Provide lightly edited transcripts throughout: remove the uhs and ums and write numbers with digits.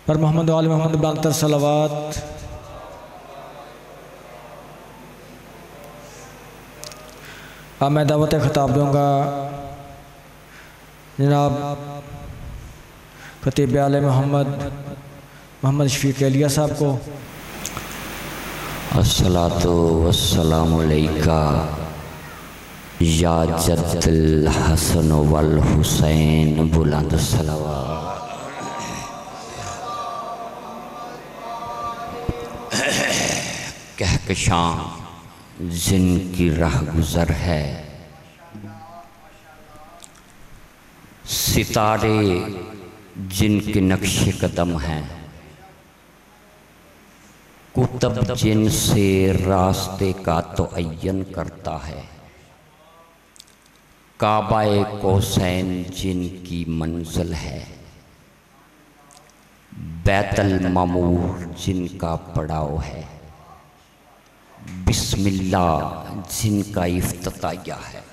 पर मोहम्मद वाले मोहम्मद बांतर सलावत। अब मैं दावत खिताब दूँगा जनाब खतीब आले मोहम्मद शफीक एलिया साहब को। अस्सलातु वस्सलामु अलैका या जद्दल हसन वल हुसैन बुलंद सलावत। कहकशां जिनकी राह गुज़र है, सितारे जिनके नक्शे कदम हैं, कुतब जिनसे रास्ते का तो अय्यन करता है, काबाए कौसैन जिनकी मंजिल है, बैतुल मामूर जिनका पड़ाव है, बिस्मिल्लाह जिनका इफ्तिताया है,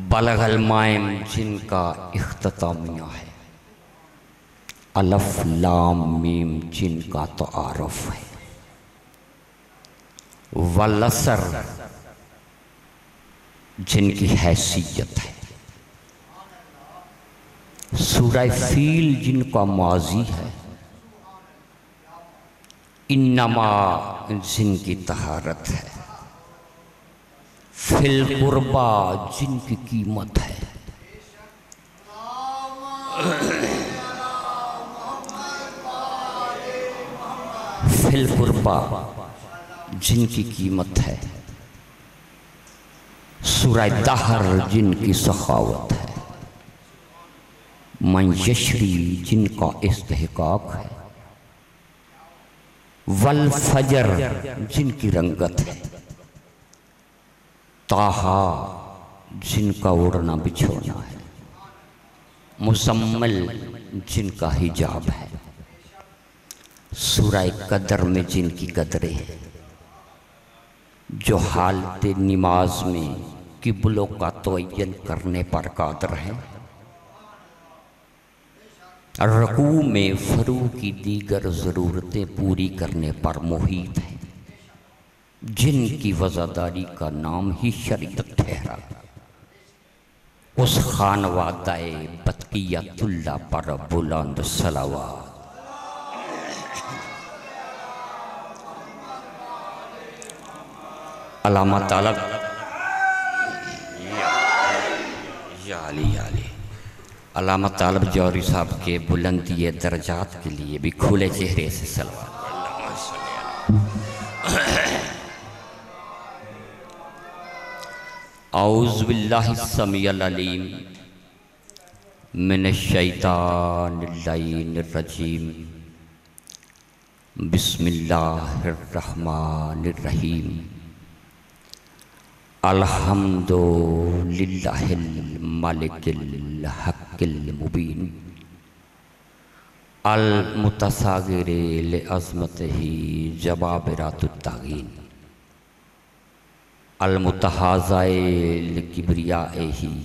बलगल माइम जिनका इख्तितामिया है, अलफ लाम मीम जिनका तो आरफ है, वलसर जिनकी हैसियत है, सूरह फील जिनका माजी है, इन्नमा जिनकी तहारत है, फिल कुर्बा जिनकी कीमत है, फिल कुर्बा जिनकी कीमत है, सूरह दहर जिनकी सखावत है, मन यशरी जिनका इस्तेहकाक है, वल फजर जिनकी रंगत है, ताहा जिनका उड़ना बिछोना है, मुसम्मल जिनका हिजाब है, सूरह कदर में जिनकी कदरें हैं, जो हालत नमाज में किबलों का तयन करने पर कादर है, रकू में फरू की दीगर ज़रूरतें पूरी करने पर मुहीत है, जिनकी वज़ादारी का नाम ही शरीयत ठहरा, उस खानवादाए बतकियतुल्लाह पर बुलंद सलावत। अल्लामा तालब अल्लामा तालब जौहरी साहब के बुलंदी दर्जात के लिए भी खुले चेहरे से सलावत। औज़ु बिल्लाहि समीउल अलीम मिनश शैतानिर रजीम, बिस्मिल्लाहिर रहमानिर रहीम, अल्हम्दुलिल्लाहिल मालिकिल हक्किल मुबीन, अल मुतसागिरि लि अज़मतिही जबाबिरातुत तागीन, अल मुतहाज़ाए लि किब्रियाइही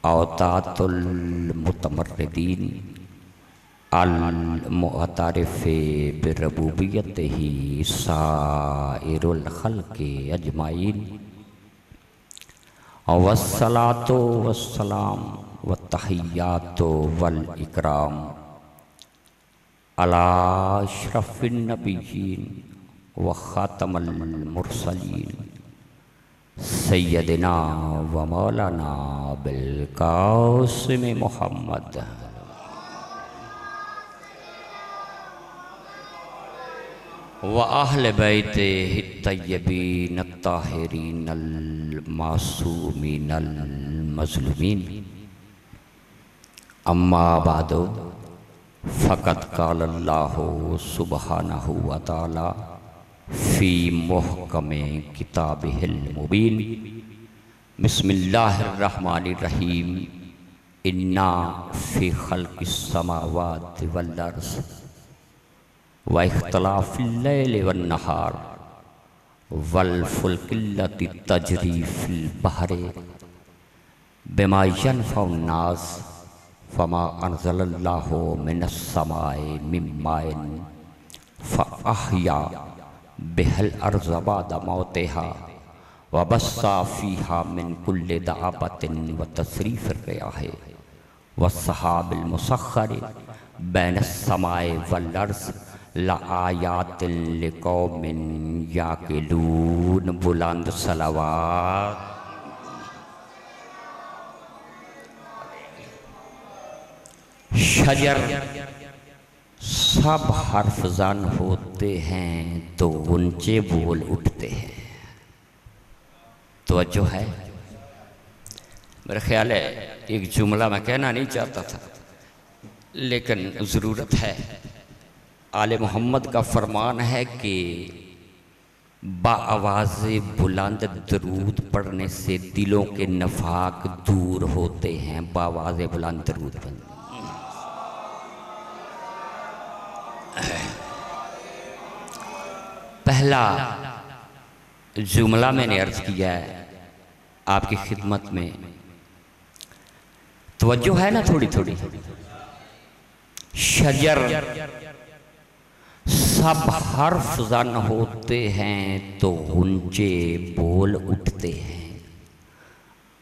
औतातुल मुतमर्रिदीन, अल मुअतरिफ़े बिरबूबियतिही साइरुल खल्क़ि अजमाइन, वस्सलातु वस्सलाम वत्तहिय्यातु वल इकराम अला अशरफिन नबिय्यीन व खातमुल मुरसलीन, सय्यदिना व मौलाना बिल कासिम मुहम्मद व अहले बैतिही तय्यबीन अत्ताहिरीन अल मासूमीन अल मज़लूमीन, अम्मा बादो फ़क़द क़ालल्लाहु सुब्हानहु व तआला फ़ी मुहकमे किताबिहिल मुबीन, बिस्मिल्लाहिर रहमानिर रहीम, इन्ना फ़ी ख़ल्क़िस समावाति वल अर्ज़ व इख्तिलाफ़िल लैलि वन नहार वल फुल्किल्लति तजरी फ़िल बहरि बिमा यनफ़उन नास फमा अनज़लल्लाहु मिनस समाए मिन माइन फ़अहया बिहल अर्ज़ बअद मौतिहा व बस्सा फ़ीहा मिन कुल्लि दाब्बतिन व तस्रीफ़िर रियाह व सहाबिल मुसख्खरि बैनस समाए वल अर्ज़ लआयातिन लिक़ौमिन याक़िलून। बुलंद सलावत। शजर सब हर्फजान होते हैं तो ऊंचे बोल उठते हैं। तो जो है मेरा ख्याल है एक जुमला मैं कहना नहीं चाहता था, लेकिन ज़रूरत है। आले मोहम्मद का फरमान है कि बाआवाज़ बुलंद दरूद पढ़ने से दिलों के नफाक दूर होते हैं। बाआवाज़ बुलंद दरूद पढ़ने। पहला जुमला मैंने अर्ज किया है आपकी खिदमत में, तवज्जो है ना थोड़ी थोड़ी। शजर सब हर्फ जन होते हैं तो ऊंचे बोल उठते हैं।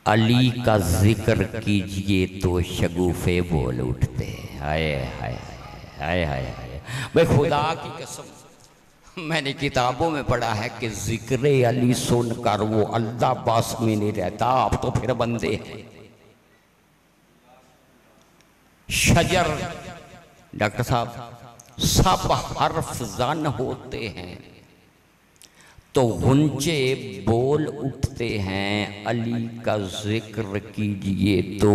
अली का जिक्र कीजिए तो शगुफे बोल उठते हैं। हाय हाय हाय हाय हाय। भाई खुदा की कसम मैंने किताबों में पढ़ा है कि जिक्र अली सुनकर वो अल्लाह पास में नहीं रहता, आप तो फिर बंदे हैं। शजर डॉक्टर साहब सब हर्फ जन होते हैं तो ऊंचे बोल उठते हैं। अली का जिक्र कीजिए तो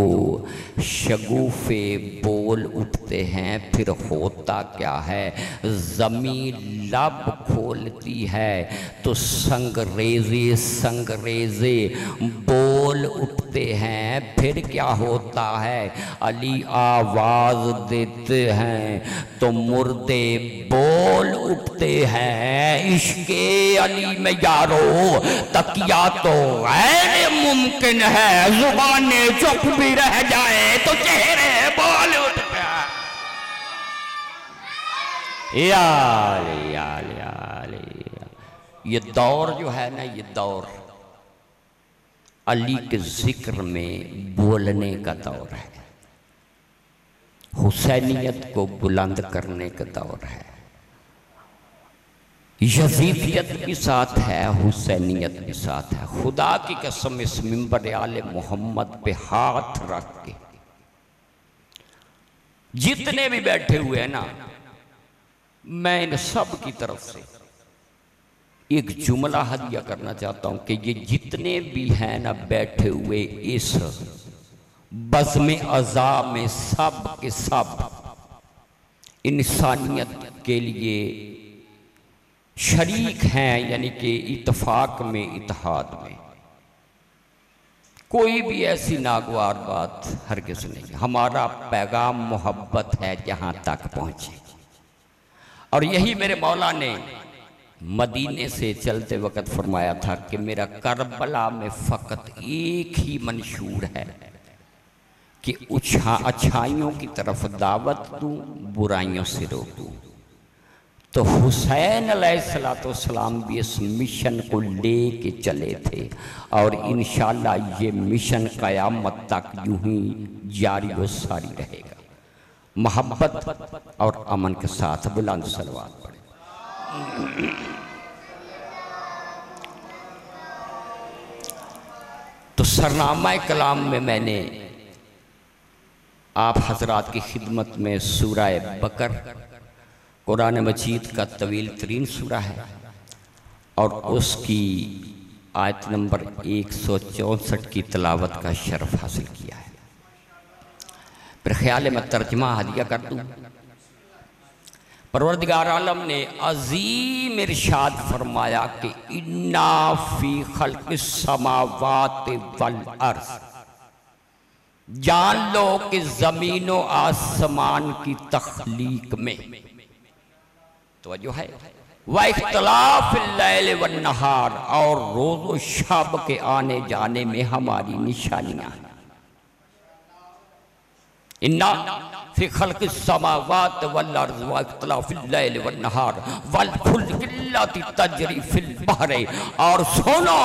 शगुफे बोल उठते हैं। फिर होता क्या है, ज़मीन लब खोलती है तो संगरेज़े संगरेज़े बोल उठते हैं। फिर क्या होता है, अली आवाज़ देते हैं तो मुर्दे बोल उठते हैं। इश्क़े अली में यारो तकिया तो गैर मुमकिन है, जुबाने चुप भी रह जाए तो चेहरे बोल उठते हैं। यार यार यार ये दौर जो है ना, ये दौर अली के जिक्र में बोलने का दौर है, हुसैनियत को बुलंद करने का दौर है। यजीदियत भी साथ है, हुसैनियत भी साथ है। खुदा की कसम इस मिंबर आले मोहम्मद पे हाथ रख के जितने भी बैठे हुए हैं ना, मैं इन सब की तरफ से एक जुमला हदिया करना चाहता हूं कि ये जितने भी हैं ना बैठे हुए इस बज़्म अज़ा में, सब के सब इंसानियत के लिए शरीक हैं, यानी कि इत्तेफाक में, इत्तेहाद में। कोई भी ऐसी नागवार बात हरगिज़ नहीं। हमारा पैगाम मोहब्बत है जहाँ तक पहुँचे। और यही मेरे मौला ने मदीने से चलते वक़्त फरमाया था कि मेरा करबला में फ़कत एक ही मंशूर है कि अच्छाइयों की तरफ दावत दूँ, बुराइयों से रोकूँ। तो हुसैन अलैहिस्सलाम भी इस मिशन को ले के चले थे और इंशाअल्लाह ये मिशन क़यामत तक यूं ही जारी व सारी रहेगा। मोहब्बत और अमन के साथ बुलंद सलवात पढ़े। तो सरनामा कलाम में मैंने आप हजरात की खिदमत में सूरह बकर कुरान मजीद का तवील तरीन सूरा है और उसकी आयत नंबर 164 की तिलावत का शरफ हासिल किया है। मेरे ख्याल में तर्जमा हदिया कर दूँ। परवरदिगार आलम ने अजीम इरशाद फरमाया कि इन्ना फी खल्क़िस समावाति वल अर्ज़, जान लो कि ज़मीनो आसमान की तख्लीक में तो जो है वह इख्तिलाफिल लैल वन नहार, और रोज़ो शब के आने जाने में हमारी निशानियां हैं। इन्ना फी खल्क़ि समावात वल अर्ज़ व इख्तिलाफ़िल लैल वन नहार वल फुल्कि अल्लती तजरी फिल बहर। और सुनो,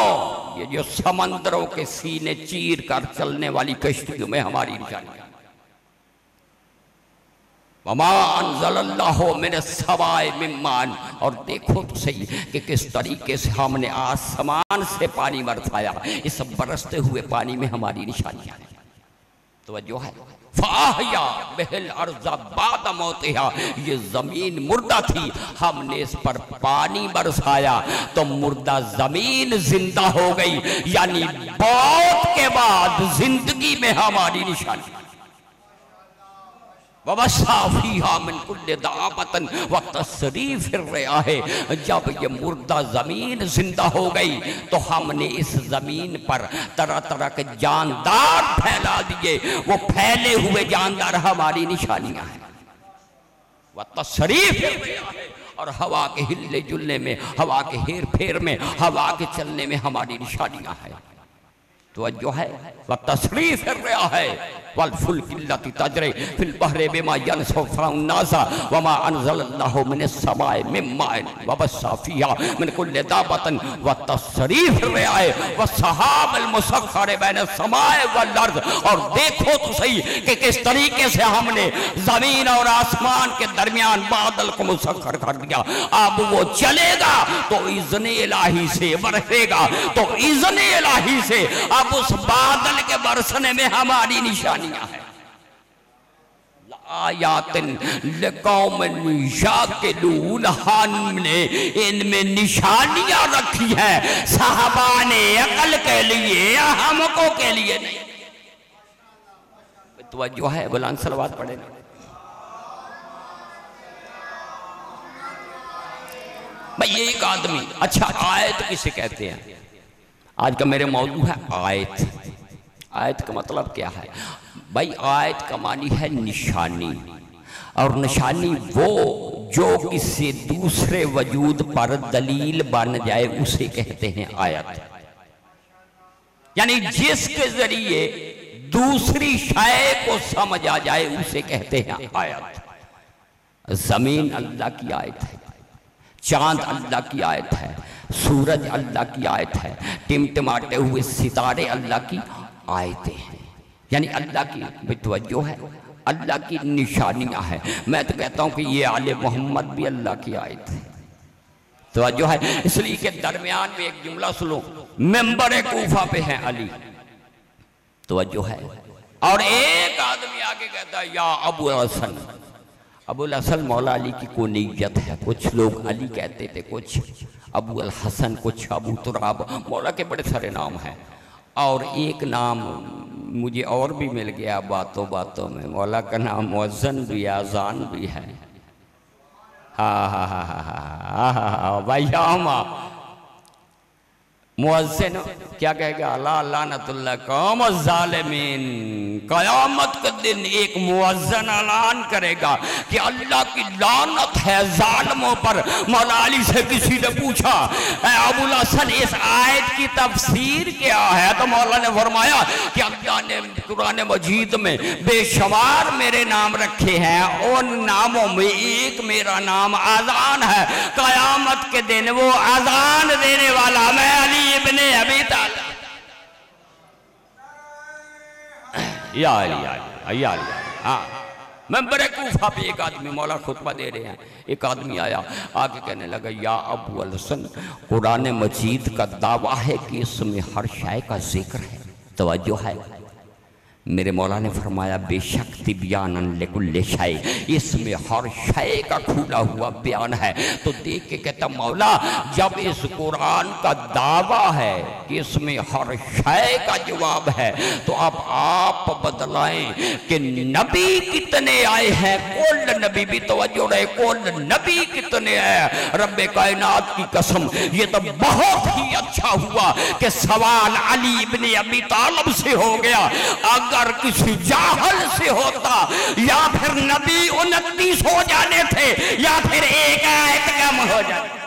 ये जो समंदरों के सीने चीर कर चलने वाली कश्तियों में हमारी निशानी। वमा अंज़लल्लाहु मिनस समाए मिन मान। और देखो तो सही कि किस तरीके से हमने आसमान से पानी बरसाया। इस बरसते हुए पानी में हमारी निशानियां हैं। तो जो है फाहिया बिहिल अर्ज़ा बाद मौतिहा, ये जमीन मुर्दा थी, हमने इस पर पानी बरसाया तो मुर्दा जमीन जिंदा हो गई। यानी मौत के बाद जिंदगी में हमारी निशानी। व तसरीफ रहा है, जब ये मुर्दा जमीन जिंदा हो गई तो हमने इस जमीन पर तरह तरह के जानदार फैला दिए। वो फैले हुए जानदार हमारी निशानियां हैं। व तसरीफ और हवा के हिलने जुलने में, हवा के हेर फेर में, हवा के चलने में हमारी निशानियां हैं। तो जो है वह तसरीफ रहा है वल फुल्कि अल्लती तजरी फिल बहरि बिमा यनसफु अन्नासा वमा अंज़लल्लाहु मिनस समाए मिन माइन व बस्सा फीहा मिन कुल्लि दाब्बतिन व तसरीफ रहा है व सहाबल मुसख्खर बैन समाए वल अर्ज़। और देखो तो सही कि किस तरीके से हमने जमीन और आसमान के दरमियान बादल को मुसख्खर कर दिया। अब वो चलेगा तो इज़्ने इलाही से बरसेगा, तो इज़्ने इलाही से अब उस बादल के बरसने में हमारी निशानियां हैं। आयातिन लिकौमिन याकिलून, हमने इनमें निशानियां रखी है साहबाने अकल के लिए, हमको के लिए नहीं। तो जो है बुलंद सलवात पढ़े। भाई एक आदमी, अच्छा आयत किसे कहते हैं? आज का मेरे मौजू है आयत। आयत का मतलब क्या है भाई? आयत का मानी है निशानी, और निशानी वो जो किसी दूसरे वजूद पर दलील बन जाए उसे कहते हैं आयत। यानी जिसके जरिए दूसरी शय को समझ आ जाए उसे कहते हैं आयत। जमीन अल्लाह की आयत है, चांद अल्लाह की आयत है, सूरज अल्लाह की आयत है, टिमटिमाते हुए सितारे अल्लाह की आयतें हैं। यानी अल्लाह की तवज्जो है, अल्लाह की निशानियां हैं। मैं तो कहता हूं कि ये आले मोहम्मद भी अल्लाह की आयत है, तवज्जो है। इसलिए के दरमियान में एक जुमला सुनो, मेंबर कूफा पे है अली, तवज्जो है। और एक आदमी आगे कहता है या अबू हसन। अबुल हसन मौला अली की कुनीयत है। कुछ लोग अली कहते थे, कुछ अबू अल हसन, कुछ अबू तुराब। मौला के बड़े सारे नाम हैं। और एक नाम मुझे और भी मिल गया बातों बातों में, मौला का नाम मुअज्जन भी, आज़ान भी है। हाँ हाँ हाँ हाँ हाँ हाँ भाई मुअज्जिन क्या कहेगा? अल्लाह लानतुल्लाह कौम ज़ालिमीन। क़यामत के दिन एक मुअज्जिन ऐलान करेगा कि अल्लाह की लानत है जालिमों पर। मौला अली से किसी ने पूछा, अबुल हसन इस आयत की तफसीर क्या है? तो मौला ने फरमाया कि अल्लाह ने कुरान मजीद में बेशुमार मेरे नाम रखे हैं, उन नामों में एक मेरा नाम आज़ान है। क़यामत के दिन वो आज़ान देने वाला मैं अली इब्ने अबी तालिब। हाँ, मेंबर कूफा पे एक आदमी, मौला खुतबा दे रहे हैं, एक आदमी आया, आगे कहने लगा या अबू अल हसन, कुरान मजीद का दावा है कि इसमें हर शय का जिक्र है, तवज्जो है। मेरे मौला ने फरमाया बेशक तिब्यानन लिकुल्लि शय, इसमें हर शय का खुला हुआ बयान है। तो देख के कहता मौला जब इस कुरान का दावा है कि इसमें हर शय का जवाब है, तो अब आप बदलाएं कि नबी कितने आए हैं। कुल नबी भी तवज्जो रहे, कुल नबी कितने हैं। रब्बे कायनात की कसम, ये तो बहुत ही अच्छा हुआ कि सवाल अली इब्ने अबी तालिब से हो गया। अगर किसी जाहल से होता या फिर नबी 29 हो जाने थे या फिर एक आयत कम हो जाती।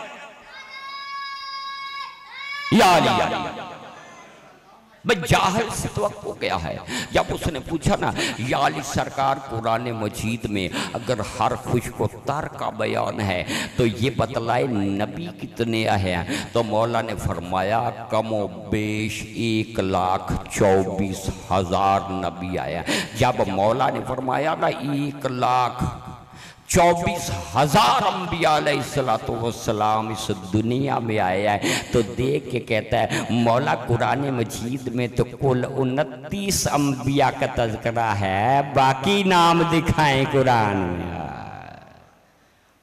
भाई जाहिल से तो हो गया है। जब उसने पूछा ना या अली सरकार कुरान मजीद में अगर हर खुश को तर का बयान है तो ये बतलाए नबी कितने हैं, तो मौला ने फरमाया कमो बेश 1,24,000 नबी आया। जब मौला ने फरमाया ना 1,24,000 अंबिया अलैहिस्सलाम इस दुनिया में आया है, तो देख के कहता है मौला कुरान मजीद में तो कुल 29 अंबिया का तज़किरा है, बाकी नाम दिखाएं कुरान में।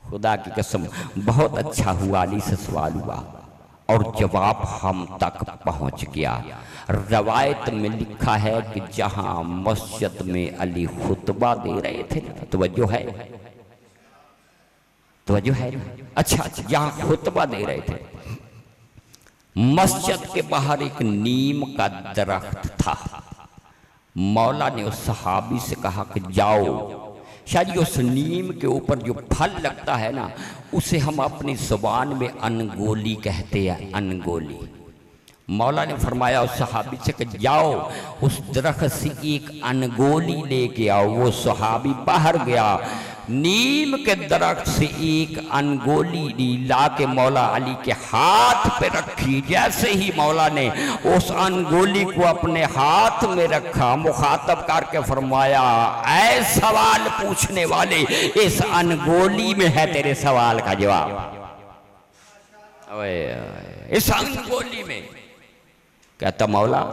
खुदा की कसम बहुत अच्छा हुआ, अली से सवाल हुआ और जवाब हम तक पहुंच गया। रवायत में लिखा है कि जहां मस्जिद में अली खुतबा दे रहे थे, तवज्जो है अच्छा, जहां खुतबा दे रहे थे मस्जिद के बाहर एक नीम का दरख्त था। मौला ने उस सहाबी से कहा कि जाओ, शायद उस नीम के ऊपर जो फल लगता है ना उसे हम अपनी जुबान में अनगोली कहते हैं, अनगोली। मौला ने फरमाया उस सहाबी से कि जाओ उस दरख्त से एक अनगोली लेके आओ। वो सहाबी बाहर गया, नीम के दरख्त से एक अनगोली ला के मौला अली के हाथ पे रखी। जैसे ही मौला ने उस अनगोली को अपने हाथ में रखा, मुखातब करके फरमाया ऐ सवाल पूछने वाले, इस अनगोली में है तेरे सवाल का जवाब। इस अनगोली में कहता मौला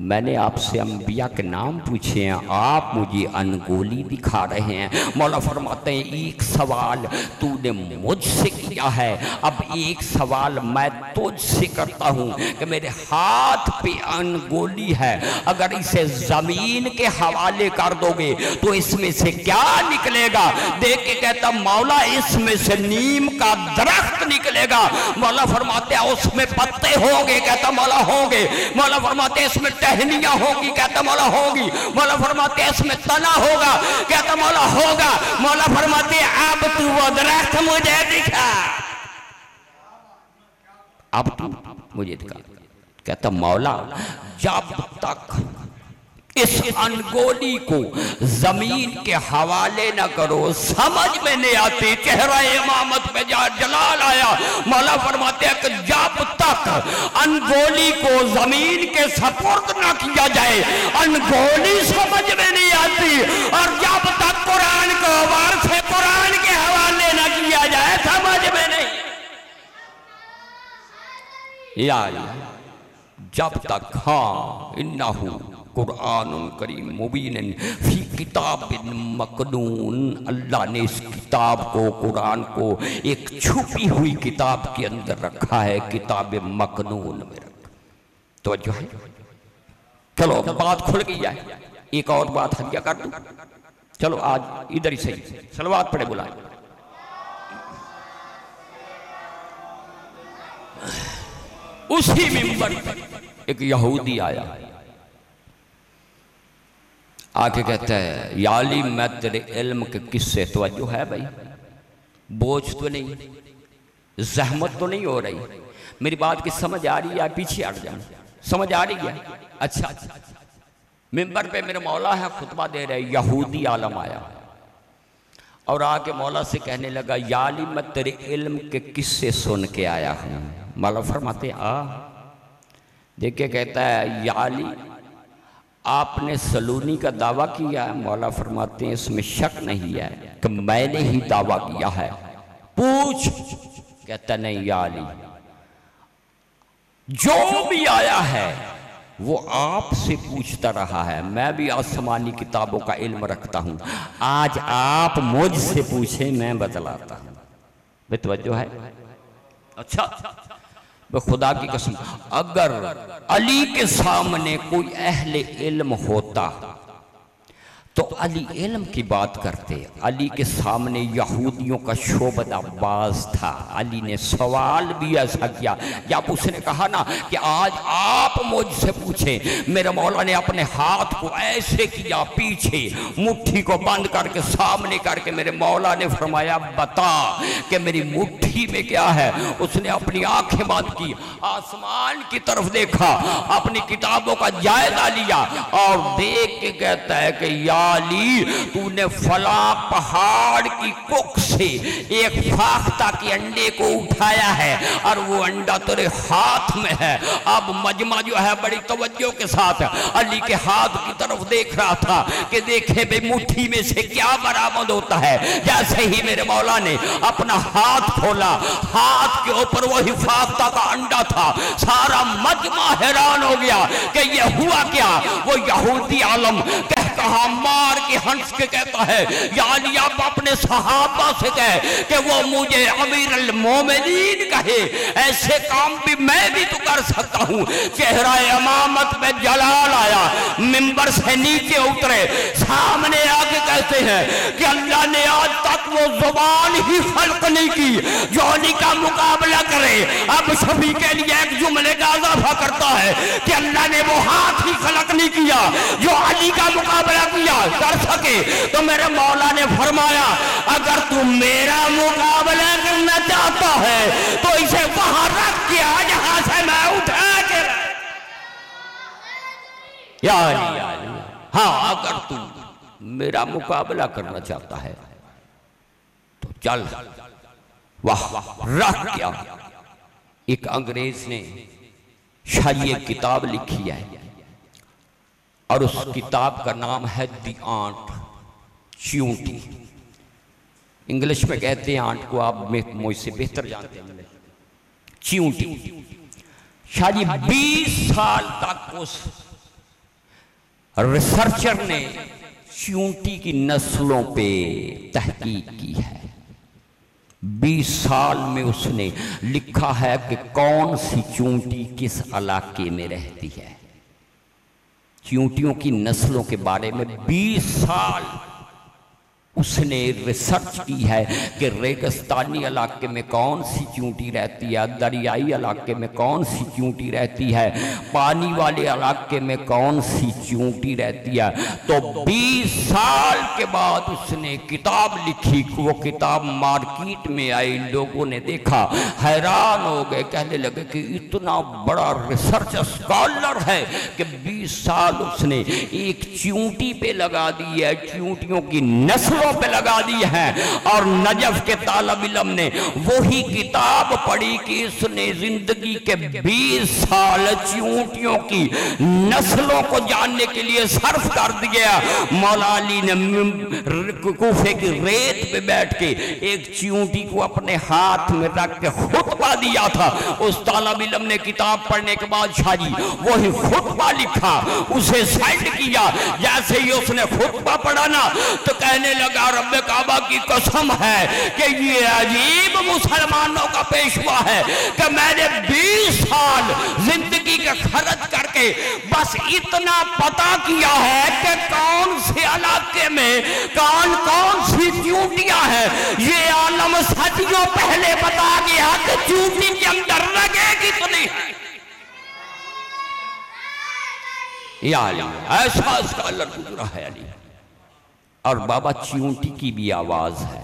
मैंने आपसे अंबिया के नाम पूछे हैं, आप मुझे अनगोली दिखा रहे हैं। मौला फरमाते हैं एक सवाल तूने मुझसे किया है, अब एक सवाल मैं तुझसे करता हूँ कि मेरे हाथ पे अनगोली है, अगर इसे जमीन के हवाले कर दोगे तो इसमें से क्या निकलेगा? देख के कहता मौला इसमें से नीम का दरख्त निकलेगा। मौला फरमाते हैं उसमें पत्ते होंगे? कहता मौला होंगे। मौला फरमाते हैं इसमें टहनियां होगी? कहता मौला होगी। मौला फरमाते हैं इसमें तना होगा? कहता मौला होगा। मौला फरमाते हैं अब तू वो दरख्त मुझे दिखा, अब तू मुझे दिखा। कहता मौला जब तक इस अनगोली को जमीन के हवाले न करो समझ में नहीं आती। चेहरा इमामत पे जलाल आया। मौला फरमाते हैं कि जब तक अनगोली को जमीन के सपुर्द न किया जाए अनगोली समझ में नहीं आती, और जब तक कुरान को वारस कुरान के हवाले न किया जाए समझ में नहीं। यार जब तक हाँ इन्नहु कुरानुन करीम मुबीन फी किताबिन मकनून, अल्लाह ने इस किताब को, कुरान को एक छुपी हुई किताब के अंदर रखा है, किताब मकनून में रखा। तो जो है चलो बात खुल गई है, एक और बात हल्का कर दूं। चलो आज इधर ही सही सलवात पढ़े बुलाए। उसी मिंबर पर एक यहूदी आया, आके कहता है या अली मैं तेरे इल्म के किस्से, तवज्जो है भाई, बोझ तो नहीं, जहमत तो नहीं हो रही, मेरी बात की समझ आ रही है? पीछे हट जाओ, समझ आ रही है? अच्छा मिंबर पे मेरे मौला है खुतबा दे रहे, यहूदी आलम आया और आके मौला से कहने लगा या अली मैं तेरे इल्म के किस्से सुन के आया हूँ। मौला फरमाते आ देख के कहता है या अली आपने सलूनी का दावा किया है? मौला फरमाते हैं इसमें शक नहीं है कि मैंने ही दावा किया है, पूछ। कहता नहीं या अली जो भी आया है वो आपसे पूछता रहा है, मैं भी आसमानी किताबों का इल्म रखता हूं, आज आप मुझसे पूछे मैं बतलाता हूं। बेतवज्जो है? अच्छा खुदा की कसम अगर अली के सामने कोई अहले इल्म होता तो अली इल्म की बात करते। अली के सामने यहूदियों का शोबद अब्बास था। अली ने सवाल भी ऐसा किया जब उसने कहा ना कि आज आप मुझसे पूछें, मेरे मौला ने अपने हाथ को ऐसे किया, पीछे मुट्ठी को बंद करके सामने करके मेरे मौला ने फरमाया बता कि मेरी मुट्ठी मुट्ठी में क्या है। उसने अपनी आंखें बंद की, आसमान की तरफ देखा, अपनी किताबों का जायजा लिया और देख के कहता है कि या अली, तूने फला पहाड़ की कुक से एक फाख्ता के अंडे को उठाया है और वो अंडा तेरे हाथ में है। अब मजमा जो है बड़ी तवज्जो के साथ अली के हाथ की तरफ देख रहा था कि देखे बे मुट्ठी में से क्या बरामद होता है। जैसे ही मेरे मौला ने अपना हाथ खोला, हाथ के ऊपर वही फाख्ता का अंडा था। सारा मजमा हैरान हो गया कि ये हुआ क्या। वो यहूदी आलम कहा मार के हंस के कहता है, या अली आप अपने सहाबा से कहे कि वो मुझे अमीर अल मोमिनीन कहे, ऐसे काम भी मैं भी तो कर सकता हूँ। चेहरा इमामत में जलाल आया, मिंबर से नीचे उतरे, सामने आके कहते हैं कि अल्लाह ने आज तक वो जुबान ही खल्क नहीं की जो अली का मुकाबला करे। अब सभी के लिए एक जुमले का इजाफा करता है कि अल्लाह ने वो हाथ ही खल्क नहीं किया जो अली का मुकाबला किया कर सके। तो मेरे मौला ने फरमाया, अगर तू मेरा मुकाबला करना चाहता है तो इसे वहां रख के आ जहां से मैं उठा के। या अली, हाँ अगर तू मेरा मुकाबला करना चाहता है तो चल। वाह, रख क्या। एक अंग्रेज ने शायद एक किताब लिखी है और उस किताब का नाम है दी आंट, चींटी। इंग्लिश में कहते हैं आंट को, आप मुझसे बेहतर जानते हैं, चींटी। शायद 20 साल तक उस रिसर्चर ने चींटी की नस्लों पे तहकीक की है। 20 साल में उसने लिखा है कि कौन सी चींटी किस इलाके में रहती है। चींटियों की नस्लों के बारे में 20 साल उसने रिसर्च की है कि रेगिस्तानी इलाके में कौन सी चींटी रहती है, दरियाई इलाके में कौन सी चींटी रहती है, पानी वाले इलाके में कौन सी चींटी रहती है। तो 20 साल के बाद उसने किताब लिखी। वो किताब मार्केट में आई, लोगों ने देखा, हैरान हो गए, कहने लगे कि इतना बड़ा रिसर्च स्कॉलर है कि 20 साल उसने एक चींटी पे लगा दी है, चींटियों की नस्ल पे लगा दी है। और नजफ के तालिब इल्म ने वही किताब पढ़ी कि इसने जिंदगी के 20 साल चींटियों की नस्लों को जानने के लिए सर्फ कर दिया। मौला अली ने कूफे की रेत पे बैठ के एक चींटी को अपने हाथ में रख के खुतबा दिया था। उस तालिब इल्म ने किताब पढ़ने के बाद शाजी वही खुतबा लिखा, उसे सेंड किया। जैसे ही उसने खुतबा पढ़ा ना तो कहने लगा, रब्बे काबा की कसम है कि ये अजीब मुसलमानों का पेशवा है कि मैंने 20 साल जिंदगी का खर्च करके बस इतना पता किया है कि कौन से इलाके में कौन कौन सी चींटियां हैं। ये आलम सदियों पहले बता गया कि चींटी के अंदर लगे कितनी है। या ऐसा स्कॉलर गुजरा है अली। और बाबा चींटी की भी आवाज है।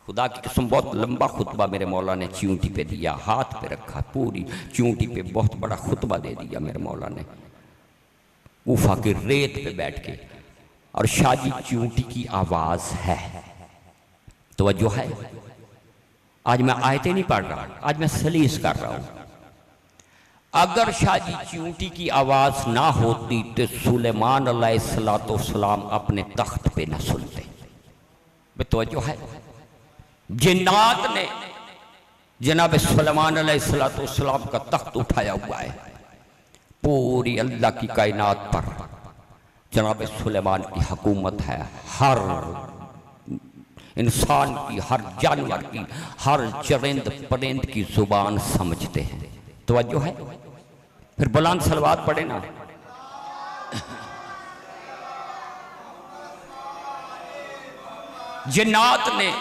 खुदा की कसम बहुत लंबा खुतबा मेरे मौला ने चींटी पे दिया, हाथ पे रखा, पूरी चींटी पे बहुत बड़ा खुतबा दे दिया मेरे मौला ने कूफा की रेत पे बैठ के। और शादी चींटी की आवाज है। तवज्जो है। आज मैं आयतें नहीं पढ़ रहा, आज मैं सलीस कर रहा हूं। अगर शादी चींटी की आवाज ना होती तो सुलेमान अलैहिस्सलाम अपने तख्त पे न सुनते। बेतवज्जो है। जिन्नात ने जनाब सुलेमान अलैहिस्सलाम का तख्त उठाया हुआ है। पूरी अल्लाह की कायनात पर जनाब सुलेमान की हुकूमत है। हर इंसान की, हर जानवर की, हर चरिंद परिंद की जुबान समझते हैं। तवज्जो है। फिर बुलंद सलवात पढ़े ना। जिन्नात ने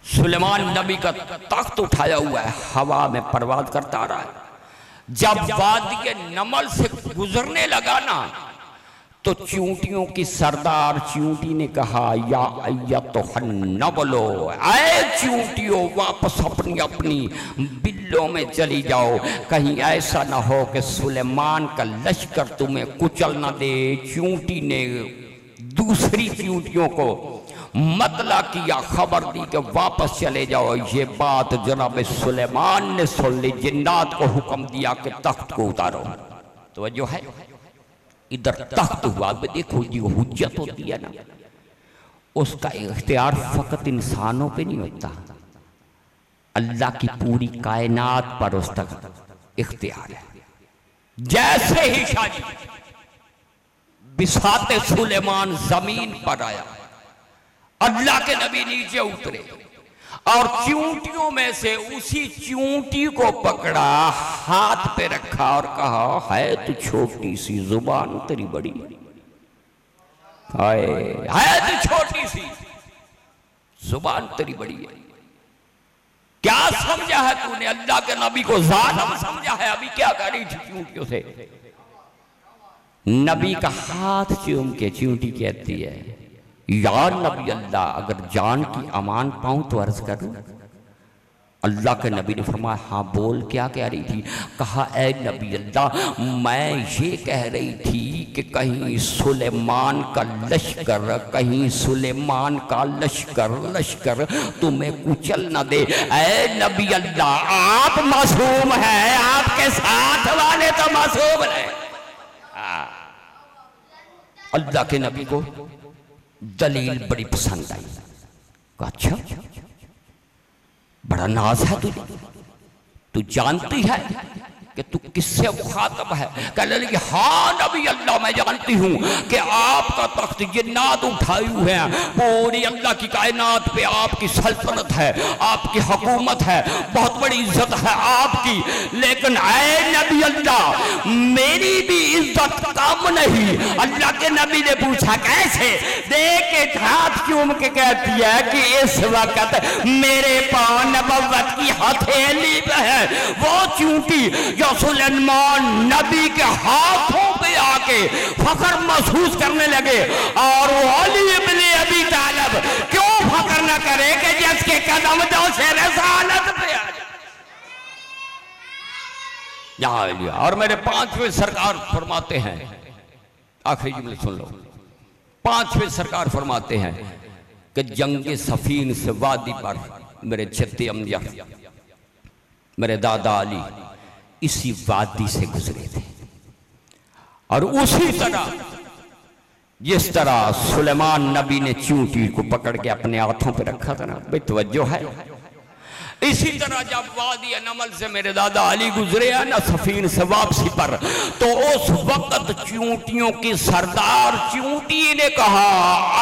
सुलेमान नबी का तख्त उठाया हुआ है, हवा में परवाज करता आ रहा है। जब वादी नमल से गुजरने लगा ना तो चूंटियों की सरदार चूंटी ने कहा, या अय्या तो न बोलो, आए चूंटियों वापस अपनी अपनी बिल्लों में चली जाओ, कहीं ऐसा ना हो कि सुलेमान का लश्कर तुम्हें कुचल न दे। चूंटी ने दूसरी चूंटियों को मतला किया, खबर दी कि वापस चले जाओ। ये बात जनाब सुलेमान ने सुन ली, जिन्नात को हुक्म दिया कि तख्त को उतारो। तो जो है इधर तख्त हुआ, देखो जो हुज्जत होती है ना, उसका इख्तियार फकत इंसानों पे नहीं होता, अल्लाह की पूरी कायनात पर उसका इख्तियार है। जैसे ही शादी बिसाते सुलेमान जमीन पर आया, अल्लाह के नबी नीचे उतरे और चूंटियों में से उसी चूंटी को पकड़ा, हाथ पे रखा और कहा, है तू छोटी सी, जुबान तेरी बड़ी है तू छोटी सी, जुबान तेरी बड़ी है। क्या समझा है तूने? अल्लाह के नबी को जालिम समझा है? अभी क्या कर रही थी चूंटियों से? नबी का हाथ चूम के चूंटी कहती है, या नबी अल्लाह, अगर जान की अमान पाऊं तो अर्ज करूं। अल्लाह के नबी ने फरमाया, हाँ बोल, क्या कह रही थी? कहा, ऐ नबी अल्लाह, मैं ये कह रही थी कि कहीं सुलेमान का लश्कर, कहीं सुलेमान का लश्कर तुम्हें कुचल न दे। ऐ नबी अल्लाह, आप मासूम हैं, आपके साथ वाले तो मासूम हैं। अल्लाह के नबी को दलील बड़ी पसंद आई। अच्छा, बड़ा नाज है तुझे, तू जानती है कि तू किससे मुखातब है? कहने लगी, हाँ नबी अल्लाह, मैं जानती हूँ कि आपका तख्त जिन्नात उठाए हुए हैं, पूरी अल्लाह की कायनात पे आपकी सल्तनत है, आपकी हुकूमत है, बहुत बड़ी इज्जत है आपकी। लेकिन ऐ नबी अल्लाह, मेरी भी इज्जत कम नहीं। अल्लाह के नबी ने पूछा, कैसे? देख के हाथ चूम के कहती है कि इस वक्त मेरे पांव नबुव्वत की हथेली पे है। वो चूंटी सुलेमान नबी के हाथों पे आके फख्र महसूस करने लगे। और वो अली इब्ने अबी तालिब क्यों फख्र न करे कि जिसके कदम जो से रसालत पे आ जाए। और मेरे पांचवें सरकार फरमाते हैं, आखिरी जुमले सुन लो, पांचवें सरकार फरमाते हैं कि जंगे सफीन से वादी पर मेरे जद्दे अम्बिया, मेरे दादा अली इसी वादी से गुजरे थे। और उसी तरह जिस तरह सुलेमान नबी ने चूंटी को पकड़ के अपने हाथों पे रखा था ना, भाई तवज्जो है, इसी तरह जब वादी नमल से मेरे दादा अली गुजरे हैं ना सफीन से वापसी पर, तो उस वक्त चूंटियों की सरदार चूंटी ने कहा,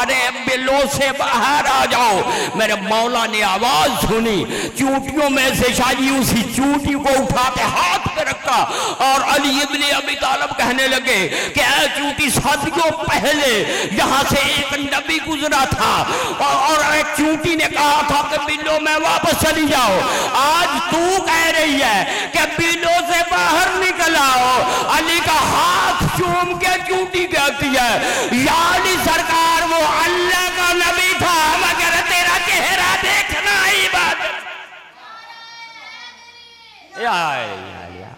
अरे बिलों से बाहर आ जाओ। मेरे मौला ने आवाज सुनी, चूंटियों में से शायद उसी चूंटी को उठा के हाथ पे रखा और अली इब्ने अबी तालिब कहने लगे कि ऐ चूंटी, सदियों पहले यहाँ से एक नबी गुजरा था और एक चूंटी ने कहा था कि बिलों में वापस चली जाओ। आज तू कह रही है कि बिलों से बाहर निकल आओ। अली का हाथ चूम के चूंटी कहती है, यानी सरकार वो अल्लाह का नबी था, मगर तेरा चेहरा देखना ही बात।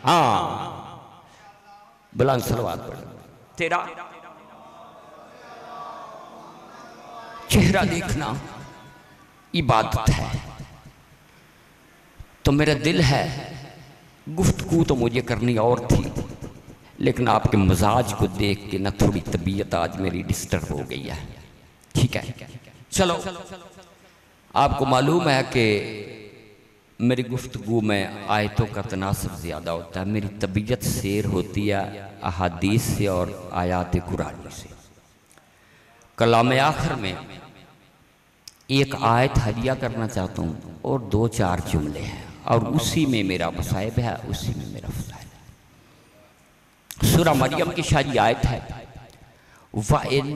हाँ, बुलंद सलवात पढ़, तेरा चेहरा देखना इबादत है। तो मेरा दिल है, गुफ्तगू तो मुझे करनी और थी, लेकिन आपके मिजाज को देख के ना थोड़ी तबीयत आज मेरी डिस्टर्ब हो गई है। ठीक है, चलो, आपको मालूम है कि मेरी गुफ्तगू में आयतों का तनासब ज़्यादा होता है, मेरी तबीयत सैर होती है अहादीस से और आयात कुरानी से। कलाम आखिर में एक आयत हदिया करना चाहता हूँ और 2-4 जुमले हैं, और उसी में मेरा मसाइब है, उसी में मेरा फसाइल है। सूरह मरियम की शायद आयत है, वइन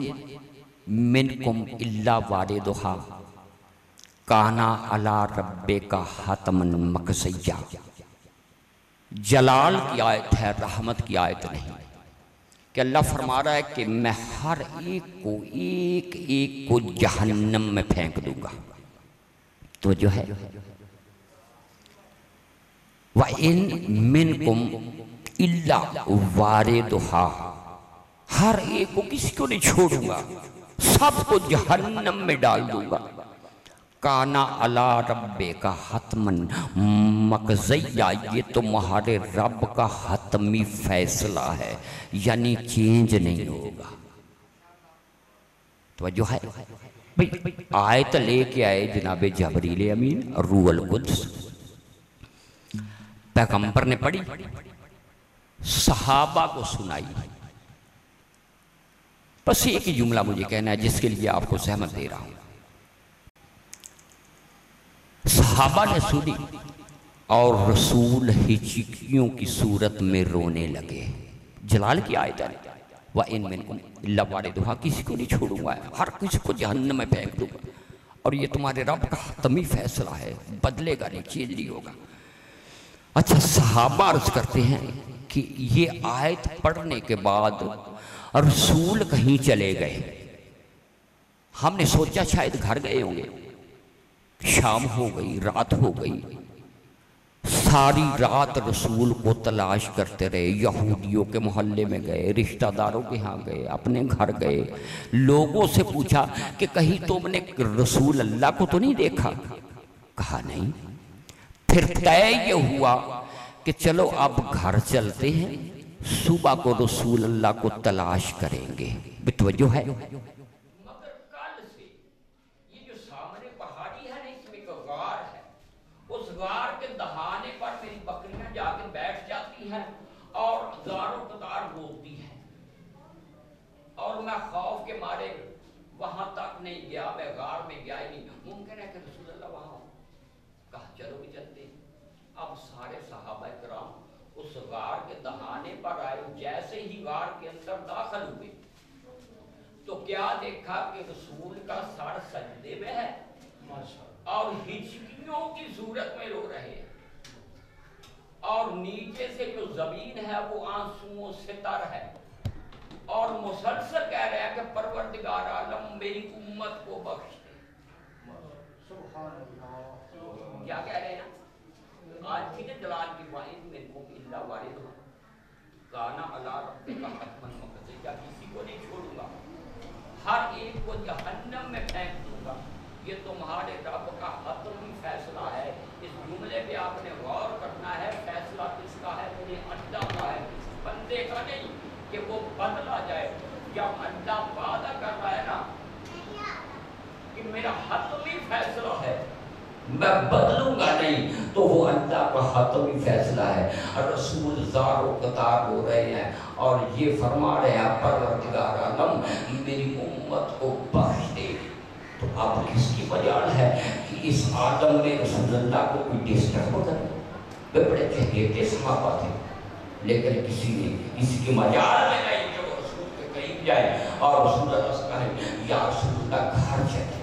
मिनकुम इल्ला वारिदुहा काना अला रब्बिका हतमन मकसैया। जलाल की आयत है, रहमत की आयत नहीं। कि अल्लाह फरमा रहा है कि मैं हर एक को जहन्नम में फेंक दूंगा। तो जो है व इन मिनकुम इल्ला वारिदुहा, हर एक को, किसी को नहीं छोड़ूंगा, सबको जहन्नम में डाल दूंगा। काना अला रब्बे का हतमन मकज़ैया, ये तुम्हारे रब का हतमी फैसला है, यानी चेंज नहीं होगा। तो जो है भाई आयत लेके आए जनाब जबरील अमीन रूहुल कुद्स, पैगंबर ने पढ़ी, सहाबा को सुनाई। बस एक ही जुमला मुझे कहना है जिसके लिए आपको सहमत दे रहा हूं। सहाबा ने सुनी और रसूल हिचकियों की सूरत में रोने लगे। जलाल की आयत है, व इन मिनकुम इल्ला वारिदुहा, किसी को नहीं छोड़ूंगा, हर किसी को जहन्नम में फेंक दूंगा। और ये तुम्हारे रब का हतमी फैसला है, बदलेगा नहीं, चेंज नहीं होगा। अच्छा, सहाबा अर्ज करते हैं कि ये आयत पढ़ने के बाद रसूल कहीं चले गए। हमने सोचा शायद घर गए होंगे। शाम हो गई, रात हो गई, सारी रात रसूल को तलाश करते रहे। यहूदियों के मोहल्ले में गए, रिश्तेदारों के यहाँ गए, अपने घर गए, लोगों से पूछा कि कहीं तुमने रसूल अल्लाह को तो नहीं देखा? कहा नहीं। फिर तय ये हुआ कि चलो अब घर चलते हैं, सुबह को रसूल अल्लाह को तलाश करेंगे। बितवज्जो है, मगर कल से ये जो सामने पहाड़ी है ना, इसमें एक गार है, उस गार के दहाने पर मेरी बकरियां जाके बैठ जाती हैं और गारों कतार रोती हैं। और मैं खौफ के मारे वहां तक नहीं गया, मैं गार में गया ही नहीं। मुमकिन है कि रसूल अल्लाह वहां, कहा चलो भी चलते। अब सारे सहाबा किराम उस गार के दहाने पर आए। जैसे ही गार के अंदर दाखिल हुए तो क्या देखा कि रसूल का सर सजदे में है और हिचकियों की सूरत में रो रहे हैं, और नीचे से जो जमीन है वो आंसुओं से तर है, और मुसलसल कह रहे हैं कि परवरदिगार आलम मेरी उम्मत को बख्श दे। क्या कह रहे हैं? आज ठीक है, जलाल की वाहिद में इल्ला वारिदुहा, काना अला रब्बे का हतमन मकज़ैया, किसी को नहीं छोड़ूंगा, हर एक को जहन्नम में फेंक दूंगा। ये तुम्हारे रब का हतमी फैसला है। इस जुमले पे आपने गौर करना है। फैसला किसका है? मेरे अल्लाह का है, किसी बंदे का नहीं कि वो बदला जाए। जब अल्लाह वादा कर रहा है ना कि मेरा हतमी फैसला है, मैं बदलूंगा नहीं, तो वो अल्लाह का हतमी फैसला है। और रसूल ज़ारो कतार हो रहे हैं और ये फरमा रहे हैं परवरदिगार आलम मेरी उम्मत को बख्श दे। तो अब किसकी मजाल है कि इस आदम में रसूल अल्लाह को कोई डिस्टर्ब करे? वे बड़े चहेते सहाबा थे, लेकिन किसी की मजाल में नहीं कि वो रसूल के करीब जाए और रसूल अल्लाह से कहे या रसूल अल्लाह घर चले।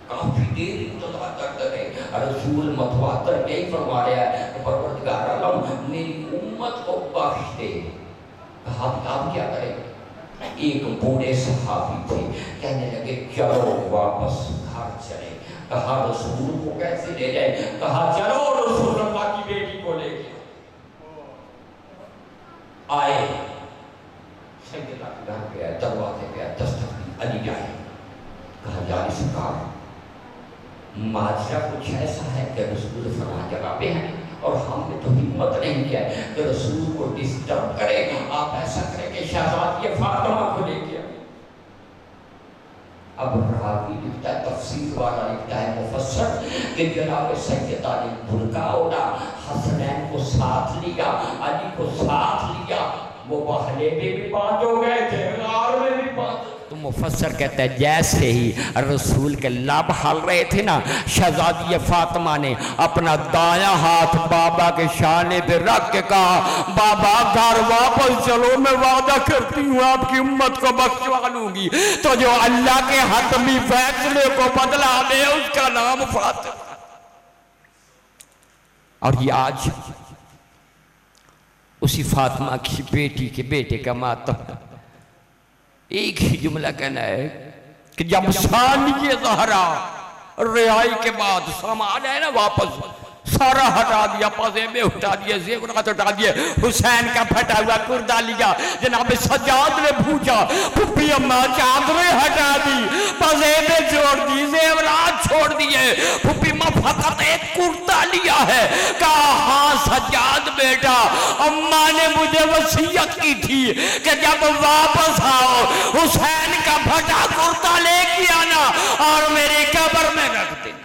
काफी देर इंतजार करते रहे। रसूल मतवातर यही फरमा रहा है कि परवरदिगार आलम मेरी उम्मत को बख्श दे। कहा आप क्या करें? एक बूढ़े सहाबी थे, कहने लगे चलो वापस घर चले। कहा रसूल को कैसे ले जाए? कहा चलो रसूल अल्लाह की बेटी को लेके आए। सैयदा के घर पे आए, दरवाजे पे आए, दस्तक दी, अली आए। कहा जा सरकार, माजरा कुछ ऐसा है कि रसूल फलां जगह पे हैं और हमने तो हिम्मत नहीं किया कि रसूल को डिस्टर्ब करें। आप ऐसा करें कि शहजादी फातिमा को लेके आए। अब रावी लिखता है, तफसीर वाला लिखता है, मुफस्सर कि जनाब सैयदा ने बुरका ओढ़ा, हसनैन को साथ लिया, अली को साथ लिया। वो बहले में भी बात हो गए थे, गार में भी बात। तो मुफस्सर कहता है जैसे ही रसूल के लब हल रहे थे ना, शहजादी फातिमा ने अपना दायां हाथ बाबा के शाने पे रख के कहा, बाबा घर वापस चलो, मैं वादा करती हूँ आपकी उम्मत को बख्शवा लूंगी। तो जो अल्लाह के हतमी फैसले को बदला दे उसका नाम फातिमा। और ये आज उसी फातिमा की बेटी के बेटे का मातम। एक ही जुमला कहना है कि जब सानिए ज़हरा रिहाई के बाद सामान है ना वापस सारा हटा दिया, पजेबे उठा दिए, ज़ेवरात उठा दिए, हुसैन का फटा हुआ कुर्ता लिया, जनाब सज्जाद ने पूछा, फुप्पी अम्मा चादरें हटा दी, पजेबे छोड़ दी, ज़ेवरात छोड़ दिए, फुप्पी अम्मा फकत एक कुर्ता लिया है। कहा हाँ सज्जाद बेटा, अम्मा ने मुझे वसीयत की थी कि जब वापस आओ हुसैन का फटा कुर्ता लेके आना और मेरी कब्र में रख देना।